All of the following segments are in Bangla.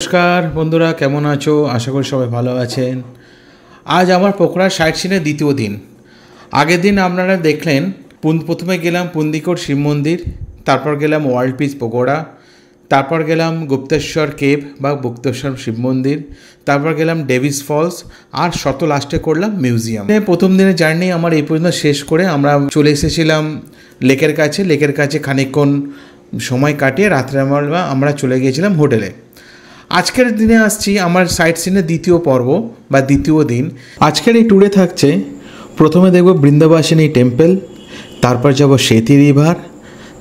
নমস্কার বন্ধুরা, কেমন আছো? আশা করি সবাই ভালো আছেন। আজ আমার পোকরার সাইট সিনের দ্বিতীয় দিন। আগের দিন আপনারা দেখলেন প্রথমে গেলাম পুন্দিকোট শিব মন্দির, তারপর গেলাম ওয়ার্ল্ড পিস পকোড়া, তারপর গেলাম গুপ্তেশ্বর কেভ বা গুপ্তেশ্বর শিব মন্দির, তারপর গেলাম ডেভিস ফলস, আর লাস্টে করলাম মিউজিয়াম। প্রথম দিনের জার্নি আমার এই পর্যন্ত শেষ করে আমরা চলে এসেছিলাম লেকের কাছে খানিকক্ষণ সময় কাটিয়ে রাত্রে আমরা চলে গিয়েছিলাম হোটেলে। আজকের দিনে আসছি আমার সাইট সিনের দ্বিতীয় পর্ব বা দ্বিতীয় দিন। আজকের এই ট্যুরে থাকছে, প্রথমে দেখব বৃন্দাবাসিনী টেম্পল, তারপর যাব সেতী রিভার,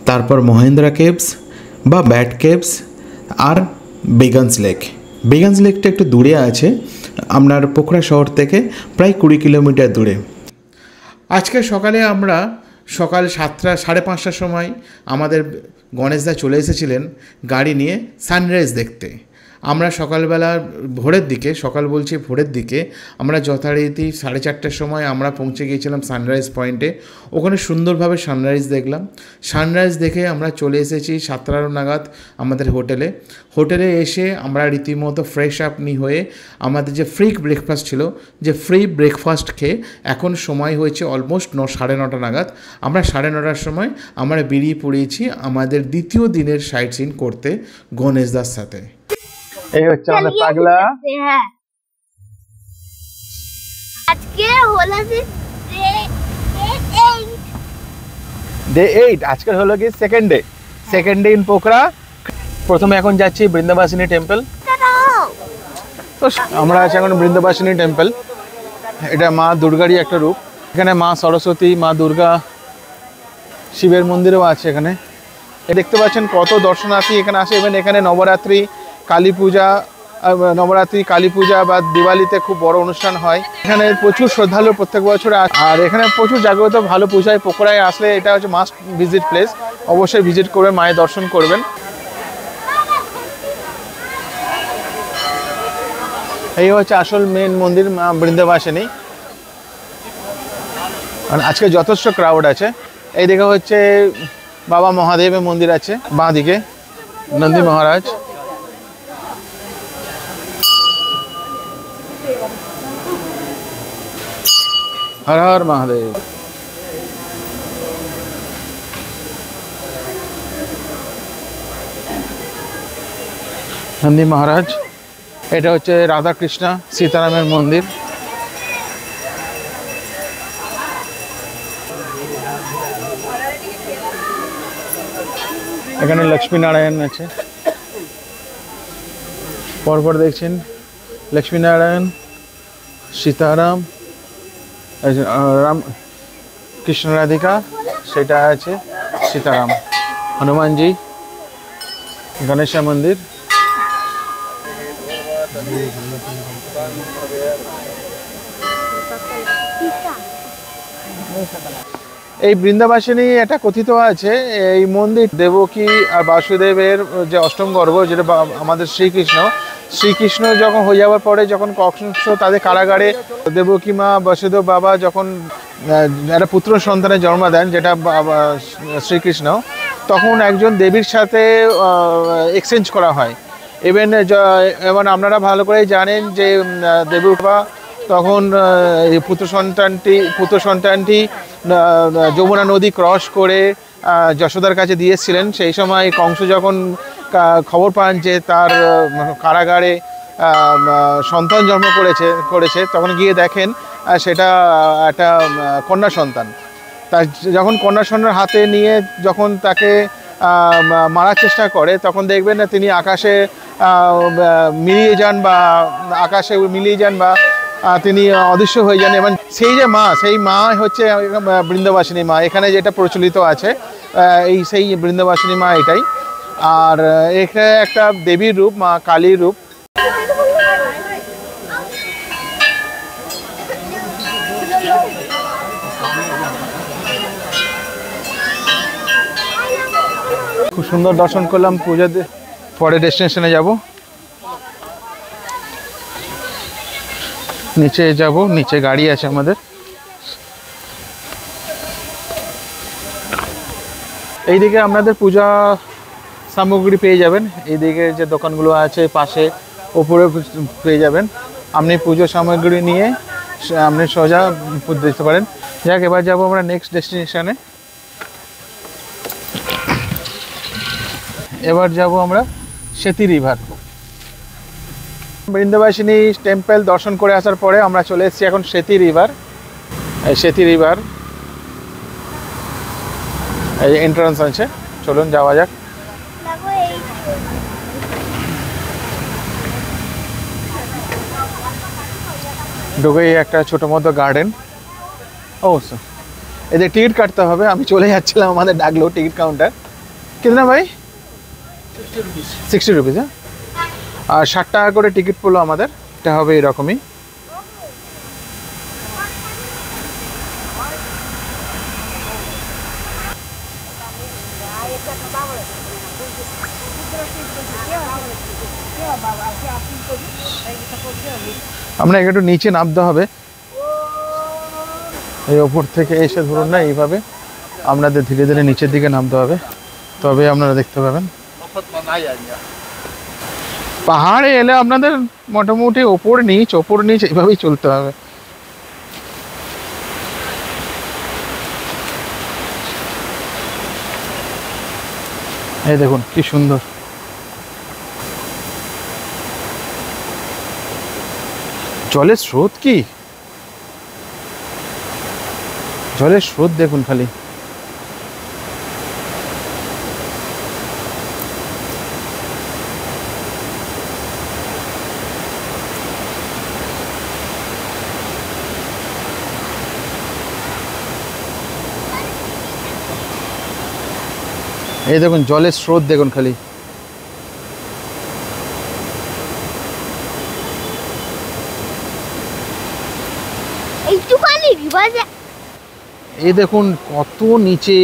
তারপর মহেন্দ্রা কেভস বা ব্যাট কেভস, আর বেগানস লেকটা একটু দূরে আছে, আপনার পোখরা শহর থেকে প্রায় 20 কিলোমিটার দূরে। আজকে সকালে আমরা সকাল 5:30টার সময় আমাদের গণেশদা চলে এসেছিলেন গাড়ি নিয়ে সানরাইজ দেখতে। আমরা সকালবেলা ভোরের দিকে আমরা যথারীতি 4:30টার সময় আমরা পৌঁছে গিয়েছিলাম সানরাইজ পয়েন্টে। ওখানে সুন্দরভাবে সানরাইজ দেখলাম। সানরাইজ দেখে আমরা চলে এসেছি 7টা নাগাদ আমাদের হোটেলে এসে আমরা রীতিমতো ফ্রেশ আপ হয়ে আমাদের যে ফ্রি ব্রেকফাস্ট খেয়ে এখন সময় হয়েছে অলমোস্ট 9:30 নাগাদ। আমরা 9:30টার সময় আমরা বেরিয়ে পড়েছি আমাদের দ্বিতীয় দিনের সাইট সিন করতে গণেশদার সাথে। এই হচ্ছে আমাদের পাগলা। হ্যাঁ, আজকে হলো ডে 8। আজকে হলো কি সেকেন্ড ডে ইন পোখরা। প্রথমে এখন যাচ্ছি বৃন্দাবাসিনী টেম্পল। তো আমরা আছি এখন বৃন্দাবাসিনী টেম্পল। এটা মা দুর্গারই একটা রূপ। এখানে মা সরস্বতী, মা দুর্গা, শিবের মন্দিরও আছে এখানে। দেখতে পাচ্ছেন কত দর্শনার্থী এখানে আসে। ইভেন এখানে নবরাত্রি, কালী পূজা বা দিওয়ালিতে খুব বড় অনুষ্ঠান হয়। এখানে প্রচুর শ্রদ্ধালু প্রত্যেক বছর। আর এখানে প্রচুর জাগ্রত ভালো পূজায় পোখরায় আসলে এটা হচ্ছে মাস্ট ভিজিট প্লেস। অবশ্যই ভিজিট করবেন, মায়ের দর্শন করবেন। এই হচ্ছে আসল মেন মন্দির বৃন্দাবাসিনী। আজকে যথেষ্ট ক্রাউড আছে। এই দিকে হচ্ছে বাবা মহাদেবের মন্দির আছে, বাঁ দিকে নন্দী মহারাজ। হর হর মহাদেব। নন্দী মহারাজ। এটা হচ্ছে রাধা কৃষ্ণ সীতারামের মন্দির। এখানে লক্ষ্মীনারায়ণ আছে। পরপর দেখছেন লক্ষ্মীনারায়ণ, সীতারাম, রাম কৃষ্ণ রাধিকা, সেটা আছে সীতারাম, হনুমানজি, গণেশ মন্দির। এই বৃন্দাবাসিনী এটা কথিত আছে, এই মন্দির দেবকী আর বাসুদেবের যে অষ্টম গর্ভ, যেটা আমাদের শ্রীকৃষ্ণ যখন হয়ে যাওয়ার পরে যখন কংস তাদের কারাগারে দেবকী মা বাসুদেব বাবা যখন একটা পুত্র সন্তানের জন্ম দেন, যেটা শ্রীকৃষ্ণ, তখন একজন দেবীর সাথে এক্সচেঞ্জ করা হয়। এবং আপনারা ভালো করে জানেন যে দেবী বাবা তখন এই পুত্র সন্তানটি যমুনা নদী ক্রস করে যশোদার কাছে দিয়েছিলেন। সেই সময় কংস যখন খবর পান যে তার কারাগারে সন্তান জন্ম করেছে তখন গিয়ে দেখেন সেটা একটা কন্যা সন্তান। তা যখন কন্যা সন্তান হাতে নিয়ে যখন তাকে মারার চেষ্টা করে, তখন দেখবেন না তিনি আকাশে মিলিয়ে যান বা তিনি অদৃশ্য হয়ে যান। এবং সেই মা হচ্ছে বৃন্দাবাসিনী মা। এখানে যেটা প্রচলিত আছে সেই বৃন্দাবাসিনী মা এটাই। আর এখানে একটা দেবীর রূপ, মা কালীর রূপ। খুব সুন্দর দর্শন করলাম। পূজাতে পরে ডেস্টিনেশনে যাব। নিচে যাব, নিচে গাড়ি আছে আমাদের। এইদিকে আপনাদের পূজা সামগ্রী পেয়ে যাবেন। এইদিকে যে দোকানগুলো আছে পাশে ওপরে পেয়ে যাবেন। আপনি পুজো সামগ্রী নিয়ে আপনি সোজা দিতে পারেন। যাক, এবার যাবো আমরা নেক্সট ডেস্টিনেশনে। এবার যাব আমরা সেতী রিভার। বৃন্দাবাসিনী টেম্পল দর্শন করে আসার পরে আমরা চলে এসেছি এখন সেতী রিভার। এই সেতী রিভার এই এন্ট্রান্স আছে, চলুন যাওয়া যাক। দেখো এই ঢুকেই একটা ছোটো মতো গার্ডেন। অবশ্য এদের টিকিট কাটতে হবে, আমি চলে যাচ্ছিলাম, আমাদের ডাকলো টিকিট কাউন্টার। কিতনা ভাই? 60 রুপিস। হ্যাঁ, আর 60 টাকা করে টিকিট পড়লো আমাদের। এটা হবে এরকমই। আমরা একটু নিচে নামতে হবে, এই ওপর থেকে এসে ধরুন না এইভাবে আপনাদের ধীরে ধীরে নিচের দিকে নামতে হবে, তবে আপনারা দেখতে পাবেন। পাহাড়ে এলে আপনাদের মোটামুটি ওপর নিচ এইভাবেই চলতে হবে। এই দেখুন কি সুন্দর। জলের স্রোত কি, জলের স্রোত দেখুন খালি। এই দেখুন জলের স্রোত দেখুন খালি। এইটুখানি রিভার, এই দেখুন কত নিচে,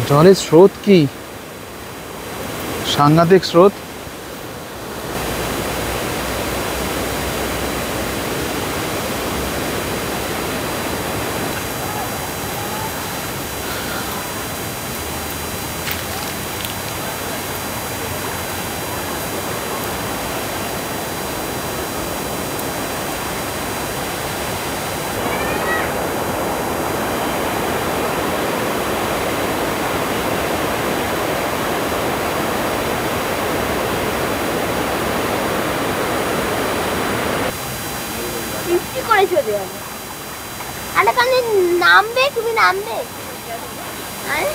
জলের স্রোত কি সাংঘাতিক স্রোত। ফিফটি করে চলে যাবে। আরে কানে নামবে, তুমি নামবে। হ্যাঁ?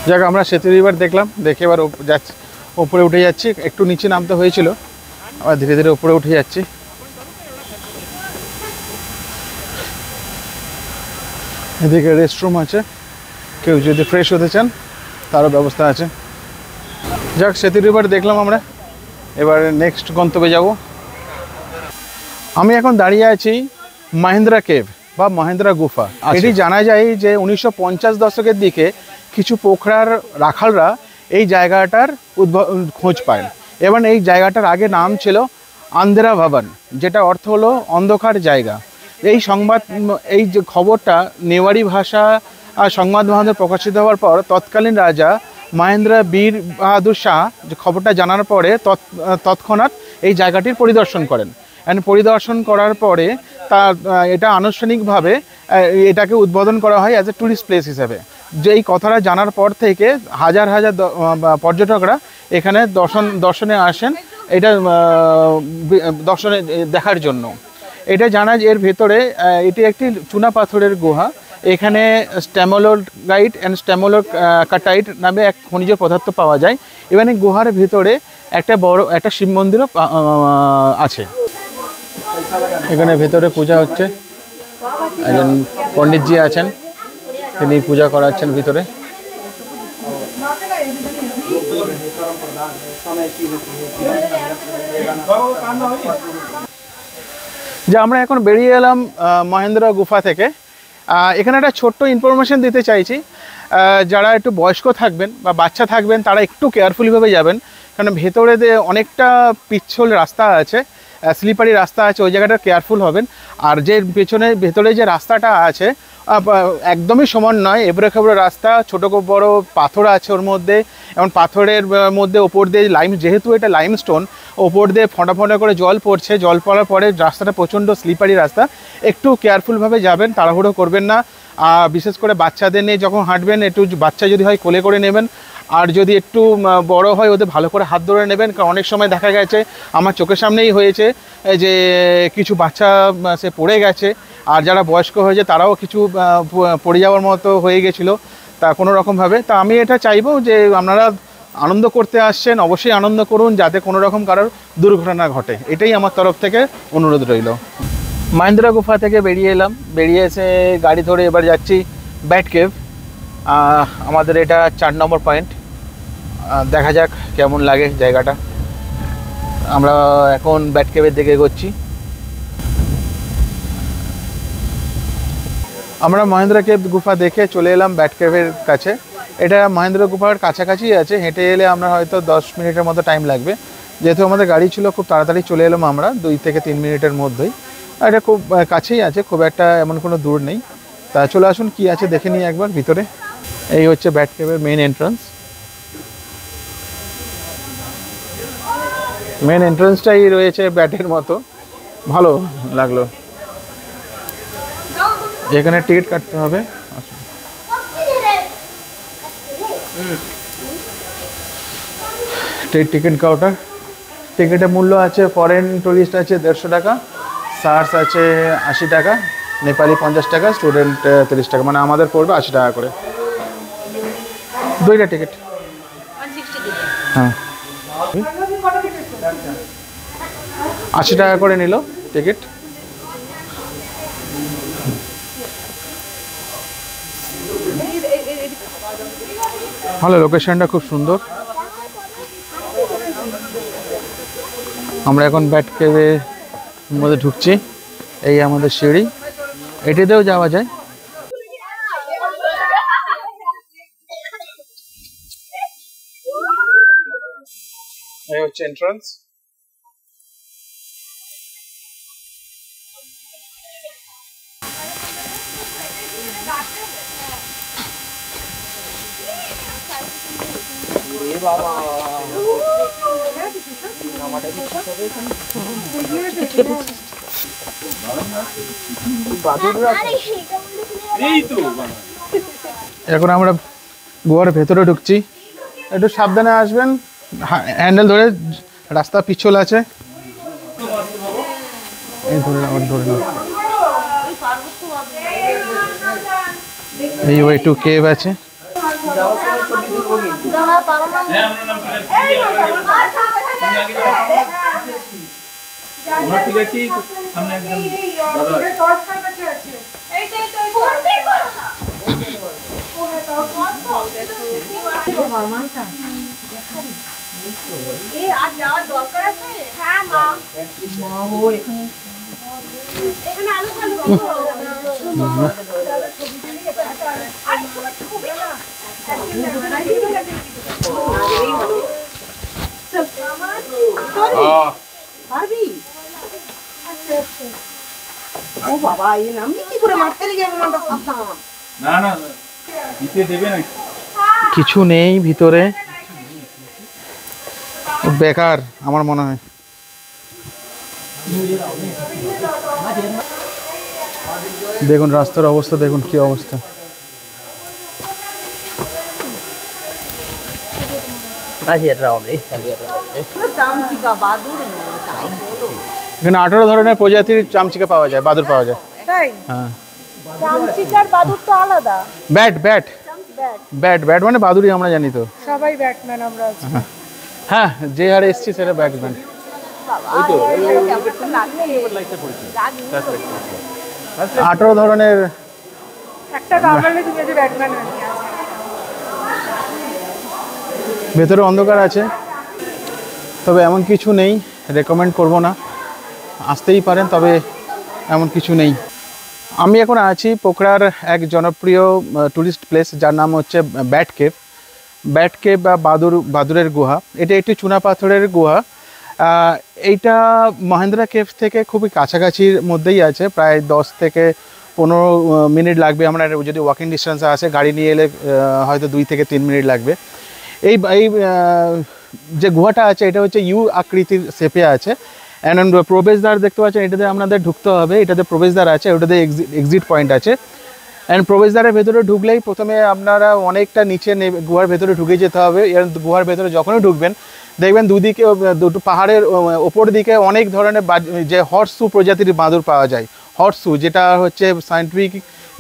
যাক, আমরা সেতু রিভার দেখলাম, দেখে এবার যাচ্ছি, ওপরে উঠে যাচ্ছি। একটু নিচে নামতে হয়েছিল, আবার ধীরে ধীরে উপরে উঠে যাচ্ছি। এদিকে রেস্টরুম আছে, কেউ যদি ফ্রেশ হতে চান তারও ব্যবস্থা আছে। যাক, সেতু রিভার দেখলাম আমরা, এবার নেক্সট গন্তব্যে যাব। আমি এখন দাঁড়িয়ে আছি মহেন্দ্রা কেভ বা মহেন্দ্রা গুফা। এটি জানা যায় যে 1950 দশকের দিকে কিছু পোখরার রাখালরা এই জায়গাটার খোঁজ পায়, এবং এই জায়গাটার আগে নাম ছিল আন্ধেরা ভবন, যেটা অর্থ হলো অন্ধকার জায়গা। এই যে খবরটা নেওয়ারি ভাষা সংবাদ মাধ্যমে প্রকাশিত হওয়ার পর তৎকালীন রাজা মহেন্দ্র বীর বাহাদুর শাহ যে খবরটা জানার পরে তৎক্ষণাৎ এই জায়গাটির পরিদর্শন করেন। অ্যান্ড পরিদর্শন করার পরে এটা আনুষ্ঠানিকভাবে এটাকে উদ্বোধন করা হয় অ্যাজ এ ট্যুরিস্ট প্লেস হিসেবে। যে এই কথাটা জানার পর থেকে হাজার হাজার পর্যটকরা এখানে দর্শনে আসেন, এটা দর্শনে দেখার জন্য। এটা জানা যে এর ভেতরে এটি একটি চুনা পাথরের গুহা। এখানে স্ট্যামোলোগাইট অ্যান্ড স্ট্যামোলোকাটাইট নামে এক খনিজ পদার্থ পাওয়া যায়। এবং এই গুহার ভিতরে একটা শিব মন্দিরও আছে। এখানে ভেতরে পূজা হচ্ছে, একজন পণ্ডিতজি আছেন, তিনি পূজা করাচ্ছেন ভিতরে। যে আমরা এখন বেরিয়ে এলাম মহেন্দ্র গুফা থেকে। এখানে একটা ছোট্ট ইনফরমেশন দিতে চাইছি, যারা একটু বয়স্ক থাকবেন বা বাচ্চা থাকবেন তারা একটু কেয়ারফুলিভাবে যাবেন, কারণ ভেতরে অনেকটা পিচ্ছল রাস্তা আছে। স্লিপারি রাস্তা আছে, ওই জায়গাটা কেয়ারফুল হবেন। আর যে ভেতরে যে রাস্তাটা আছে একদমই সমান নয়, এবড়ো খেবড়ো রাস্তা, ছোটো বড় পাথর আছে ওর মধ্যে, এবং পাথরের মধ্যে ওপর দিয়ে যেহেতু এটা লাইমস্টোন, ওপর দিয়ে ফোঁটা ফোঁটা করে জল পড়ছে, জল পড়ার পরে রাস্তাটা প্রচণ্ড স্লিপারি রাস্তা। একটু কেয়ারফুলভাবে যাবেন, তাড়াহুড়ো করবেন না। বিশেষ করে বাচ্চাদের নিয়ে যখন হাঁটবেন, একটু বাচ্চা যদি হয় কোলে করে নেবেন, আর যদি একটু বড় হয় ওদের ভালো করে হাত ধরে নেবেন। কারণ অনেক সময় দেখা গেছে, আমার চোখের সামনেই হয়েছে যে কিছু বাচ্চা সে পড়ে গেছে, আর যারা বয়স্ক হয়েছে তারাও কিছু পড়ে যাওয়ার মতো হয়ে গেছিলো তা কোনো রকমভাবে। তা আমি এটা চাইবো যে আপনারা আনন্দ করতে আসছেন, অবশ্যই আনন্দ করুন, যাতে কোনো রকম কারোর দুর্ঘটনা ঘটে, এটাই আমার তরফ থেকে অনুরোধ রইল। মহেন্দ্রা গুফা থেকে বেরিয়ে এলাম, বেরিয়ে এসে গাড়ি ধরে এবার যাচ্ছি ব্যাট কেভ। আমাদের এটা 4 নম্বর পয়েন্ট। দেখা যাক কেমন লাগে জায়গাটা। আমরা এখন ব্যাট কেভের দিকে এগোচ্ছি। আমরা মহেন্দ্রা কেভ গুফা দেখে চলে এলাম ব্যাট কেভের কাছে। এটা মহেন্দ্রা গুফার কাছাকাছি আছে, হেঁটে এলে আমরা হয়তো 10 মিনিটের মতো টাইম লাগবে। যেহেতু আমাদের গাড়ি ছিল, খুব তাড়াতাড়ি চলে এলাম আমরা, 2 থেকে 3 মিনিটের মধ্যেই। এটা খুব কাছেই আছে, খুব একটা এমন কোনো দূর নেই। তা চলে আসুন, কি আছে দেখে নিই একবার ভিতরে। এই হচ্ছে ব্যাট কেভের মেন এন্ট্রান্স। মেন এন্ট্রান্সটাই রয়েছে ব্যাটের মতো, ভালো লাগলো। এখানে টিকিট কাটতে হবে। Ticket counter. টিকিটের মূল্য আছে, ফরেন টুরিস্ট আছে 150 টাকা, সার্স আছে 80 টাকা, নেপালি 50 টাকা, স্টুডেন্ট 30 টাকা, মানে আমাদের পড়বে 80 টাকা করে। 2টা টিকিট। হ্যাঁ, 80 টাকা করে নিল টিকিট। ভালো, লোকেশনটা খুব সুন্দর। আমরা এখন ব্যাট কেভের মধ্যে ঢুকছি। এই আমাদের সিঁড়ি, এটিতেও যাওয়া যায়। এই হচ্ছে এন্ট্রান্স। এখন আমরা গুহার ভেতরে ঢুকছি। একটু সাবধানে আসবেন, হ্যান্ডেল ধরে, রাস্তা পিছল আছে। এই ওয়ে টু কেভ আছে। কিছু নেই ভিতরে, বেকার আমার মনে হয়। দেখুন রাস্তার অবস্থা, দেখুন কি অবস্থা। এখানে 18 ধরনের প্রজাতির চামচিকা পাওয়া যায়, বাদুড় পাওয়া যায়। হ্যাঁ, চামচিকার বাদুড় তো আলাদা। ব্যাট ব্যাট ব্যাট ব্যাট মানে বাদুড়ই আমরা জানি তো সবাই ব্যাটম্যান আমরা আছি। হ্যাঁ, যে হারে এসছি সেটা ব্যাটম্যান। 18 ধরনের একটা কামড়ালে তুমি যে ব্যাটম্যান হয়ে যাবে। ভেতরে অন্ধকার আছে, তবে এমন কিছু নেই, রেকমেন্ড করব না। আসতেই পারেন, তবে এমন কিছু নেই। আমি এখন আছি পোখরার এক জনপ্রিয় টুরিস্ট প্লেস, যার নাম হচ্ছে ব্যাট কেভ। ব্যাট কেভ বা বাদুড়ের গুহা। এটা একটি চুনা পাথরের গুহা। আহ, এইটা মহেন্দ্রা কেভ থেকে খুবই কাছাকাছির মধ্যেই আছে, প্রায় 10 থেকে 15 মিনিট লাগবে। আমরা যদি ওয়াকিং ডিস্টেন্সে আসে, গাড়ি নিয়ে এলে হয়তো 2 থেকে 3 মিনিট লাগবে। এই এই যে গুহাটা আছে এটা হচ্ছে ইউ আকৃতির শেপে আছে। অ্যান্ড প্রবেশদ্বার দেখতে পাচ্ছেন, এটাতে আপনাদের ঢুকতে হবে, এটাতে প্রবেশদ্বার আছে, ওটাতে এক্সিট পয়েন্ট আছে। অ্যান্ড প্রবেশদ্বারের ভেতরে ঢুকলেই প্রথমে আপনারা অনেকটা নিচে গুহার ভেতরে ঢুকে যেতে হবে। এর গুহার ভেতরে যখনই ঢুকবেন দেখবেন দুদিকে দুটো পাহাড়ের ওপর দিকে অনেক ধরনের যে হর্সু প্রজাতির বাঁদর পাওয়া যায়। হর্সু যেটা হচ্ছে সায়েন্টিফিক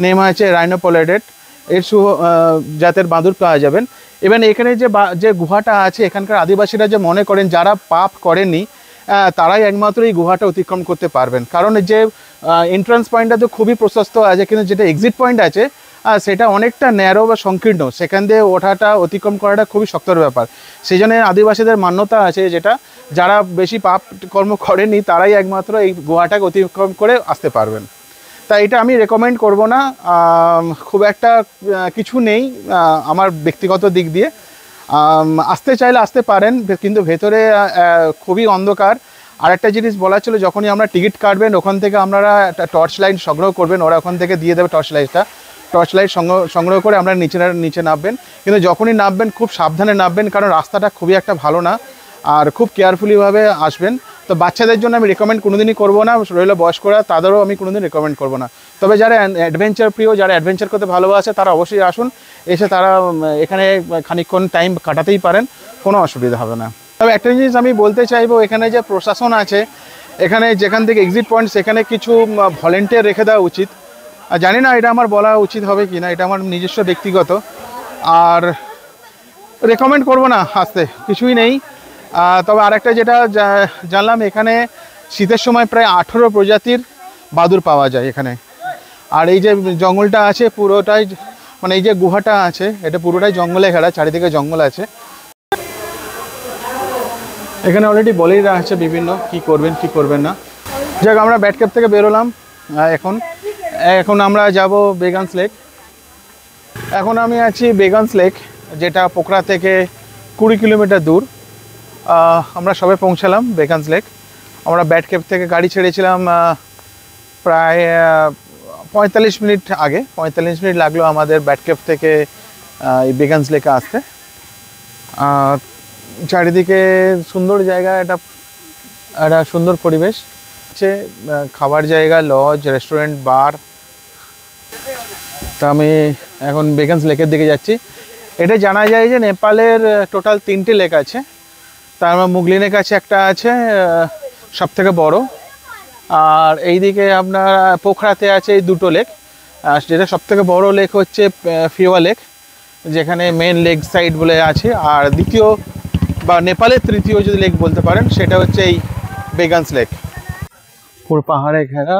নেম আছে রাইনোপলিডেট, এর জাতের বাঁদর পাওয়া যাবেন। এবং এখানে যে গুহাটা আছে, এখানকার আদিবাসীরা যে মনে করেন যারা পাপ করেননি তারাই একমাত্র এই গুহাটা অতিক্রম করতে পারবেন। কারণ যে এন্ট্রান্স পয়েন্টটা তো খুবই প্রশস্ত আছে, কিন্তু যেটা এক্সিট পয়েন্ট আছে সেটা অনেকটা ন্যারো বা সংকীর্ণ, সেখান দিয়ে ওঠাটা অতিক্রম করাটা খুবই শক্তর ব্যাপার। সেই জন্য আদিবাসীদের মান্যতা আছে যেটা যারা বেশি পাপ কর্ম করেনি তারাই একমাত্র এই গুহাটাকে অতিক্রম করে আসতে পারবেন। তাই এটা আমি রেকমেন্ড করব না, খুব একটা কিছু নেই আমার ব্যক্তিগত দিক দিয়ে। আসতে চাইলে আসতে পারেন, কিন্তু ভেতরে খুবই অন্ধকার। আর একটা জিনিস বলা ছিল, যখনই আমরা টিকিট কাটবেন ওখান থেকে আপনারা একটা টর্চ লাইট সংগ্রহ করবেন, ওরা ওখান থেকে দিয়ে দেবে টর্চ লাইট সংগ্রহ করে আমরা নিচে নামবেন। কিন্তু যখনই নামবেন খুব সাবধানে নামবেন, কারণ রাস্তাটা খুবই একটা ভালো না, আর খুব কেয়ারফুলিভাবে আসবেন। তো বাচ্চাদের জন্য আমি রেকমেন্ড কোনোদিনই করবো না, রইল বয়স্করা তাদেরও আমি কোনোদিন রেকমেন্ড করবো না। তবে যারা অ্যাডভেঞ্চার প্রিয়, যারা অ্যাডভেঞ্চার করতে ভালোবাসে তারা অবশ্যই আসুন, এসে তারা এখানে খানিকক্ষণ টাইম কাটাতেই পারেন, কোনো অসুবিধা হবে না। তবে একটা জিনিস আমি বলতে চাইবো, এখানে যে প্রশাসন আছে, এখানে যেখান থেকে এক্সিট পয়েন্ট সেখানে কিছু ভলেন্টিয়ার রেখে দেওয়া উচিত। আর জানি না এটা আমার বলা উচিত হবে কি না, এটা আমার নিজস্ব ব্যক্তিগত, আর রেকমেন্ড করবো না আসতে, কিছুই নেই। তবে আরেকটা যেটা জানলাম, এখানে শীতের সময় প্রায় 18 প্রজাতির বাদুড় পাওয়া যায় এখানে। আর এই যে জঙ্গলটা আছে পুরোটাই, মানে এই যে গুহাটা আছে এটা পুরোটাই জঙ্গলে ঘেরা, চারিদিকে জঙ্গল আছে। এখানে অলরেডি বলেই দেওয়া আছে বিভিন্ন কি করবেন কি করবেন না। যাক, আমরা ব্যাট ক্যাপ থেকে বেরোলাম, এখন আমরা যাব বেগানস লেক। এখন আমি আছি বেগানস লেক, যেটা পোখরা থেকে 20 কিলোমিটার দূর। আমরা সবে পৌঁছালাম বেগানস লেক। আমরা ব্যাট ক্যাপ থেকে গাড়ি ছেড়েছিলাম প্রায় 45 মিনিট আগে। 45 মিনিট লাগলো আমাদের ব্যাট ক্যাপ থেকে এই বেগানস লেকে আসতে। চারিদিকে সুন্দর জায়গা, একটা সুন্দর পরিবেশ আছে, খাবার জায়গা, লজ, রেস্টুরেন্ট, বার। তা আমি এখন বেগানস লেকের দিকে যাচ্ছি। এটা জানা যায় যে নেপালের টোটাল 3টে লেক আছে, তার মুগলিনের কাছে একটা আছে সব থেকে বড়, আর এইদিকে আপনার পোখরাতে আছে এই 2টো লেক। যেটা সব থেকে বড় লেক হচ্ছে ফিওয়া লেক, যেখানে মেন লেক সাইড বলে আছে। আর দ্বিতীয় বা নেপালের তৃতীয় যদি লেক বলতে পারেন সেটা হচ্ছে এই বেগানস লেক, পুরো পাহাড়ে ঘেরা।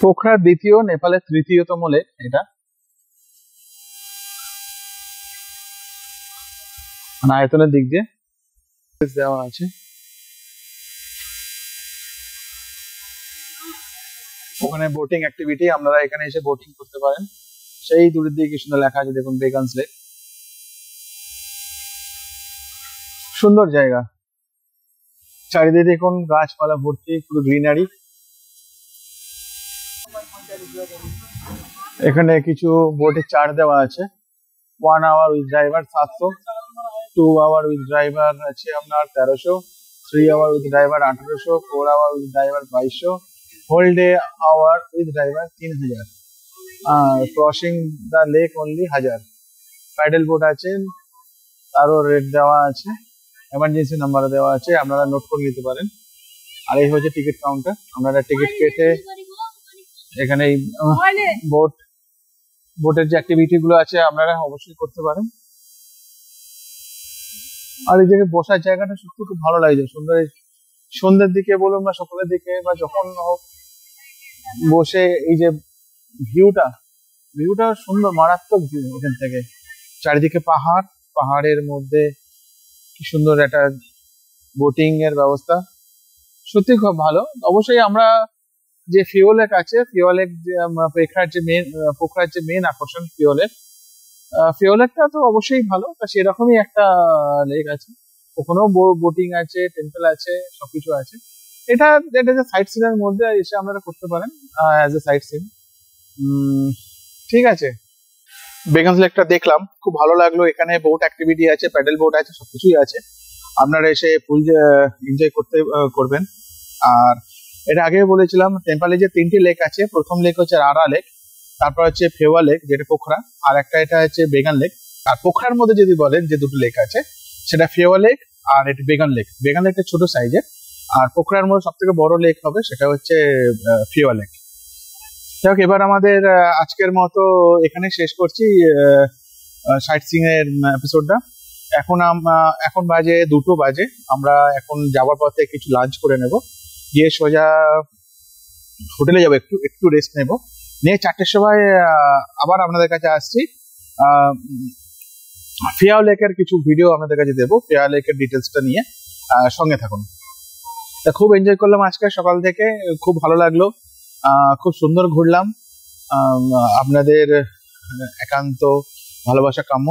পোখরার দ্বিতীয়, নেপালের তৃতীয়তম লেক এটা। আয়তনের দিক দিয়ে দেওয়া আছে। ওখানে বোটিং অ্যাক্টিভিটি, আপনারা এখানে এসে বোটিং করতে পারেন। সেই দূরের দিকে কি সুন্দর লেখা আছে দেখুন, বেগানস লেক। সুন্দর জায়গা, চারিদিকে দেখুন গাছপালা ভর্তি, পুরো গ্রিনারি। এখানে কিছু বোটে চার্জ দেওয়া আছে। 1 hour with driver 700, 2 hour with driver আছে আপনার 1300, 3 hour with driver 1800, 4 hour with driver 2200, whole day hour with driver 3000। Crossing the lake only 1000। Paddle boat আছে, তারও রেট দেওয়া আছে, এমার্জেন্সি নাম্বার দেওয়া আছে, আপনারা নোট করে নিতে পারেন। আর এই হচ্ছে টিকিট কাউন্টার, আপনারা টিকিট কেটে এখানে বোটের যে অ্যাক্টিভিটি গুলো আছে আপনারা অবশ্যই করতে পারেন। আর এই জায়গায় বসার জায়গাটা সত্যি খুব ভালো লাগছে, সুন্দর। সন্ধ্যের দিকে বলুন বা সকালের দিকে বা যখন হোক বসে এই যে ভিউটা সুন্দর, মারাত্মক ভিউ। এখান থেকে চারিদিকে পাহাড়, পাহাড়ের মধ্যে কি সুন্দর একটা বোটিং এর ব্যবস্থা সত্যি খুব ভালো। অবশ্যই আমরা যে ফিওলেক আছে, ফিওলেক পোখরার যে মেন আকর্ষণ ফিওলেকটা তো অবশ্যই ভালো, তা সেরকমই একটা লেক আছে, ওখানেও বোটিং আছে, টেম্পল আছে, সবকিছু আছে। এটা এটা যে সাইট সিনের মধ্যে এসে আপনারা করতে পারেন অ্যাজ এ সাইট সিন। ঠিক আছে, বেগানস লেকটা দেখলাম, খুব ভালো লাগলো। এখানে বোট অ্যাক্টিভিটি আছে, প্যাডেল বোট আছে, সবকিছুই আছে, আপনারা এসে ফুল এনজয় করবেন। আর এটা আগে বলেছিলাম, টেম্পলে যে 3টি লেক আছে, প্রথম লেক হচ্ছে রারা লেক, তারপর হচ্ছে ফেওয়া লেক যেটা পোখরা, আর একটা এটা হচ্ছে বেগান লেক। আর পোখরার মধ্যে যদি বলেন যে দুটো লেক আছে, সেটা ফেওয়া লেক আর এটা বেগান লেক। বেগান লেকটা ছোট সাইজের, আর পোখরার মধ্যে সব থেকে বড় লেক হবে সেটা হচ্ছে ফেওয়া লেক। যাই হোক, এবার আমাদের আজকের মতো এখানে শেষ করছি সাইট সিইং এর এপিসোডটা। এখন বাজে 2টো বাজে, আমরা এখন যাওয়ার পথে কিছু লাঞ্চ করে নেব, গিয়ে সোজা হোটেলে যাবো, একটু রেস্ট নেব, নিয়ে 4টের সময় আবার আপনাদের কাছে আসছি। ফেওয়া লেকের কিছু ভিডিও আপনাদের কাছে দেবো, ফেওয়া লেকের ডিটেলসটা নিয়ে সঙ্গে থাকুন। তা খুব এনজয় করলাম আজকে সকাল থেকে, খুব ভালো লাগলো, খুব সুন্দর ঘুরলাম। আপনাদের একান্ত ভালোবাসা কাম্য।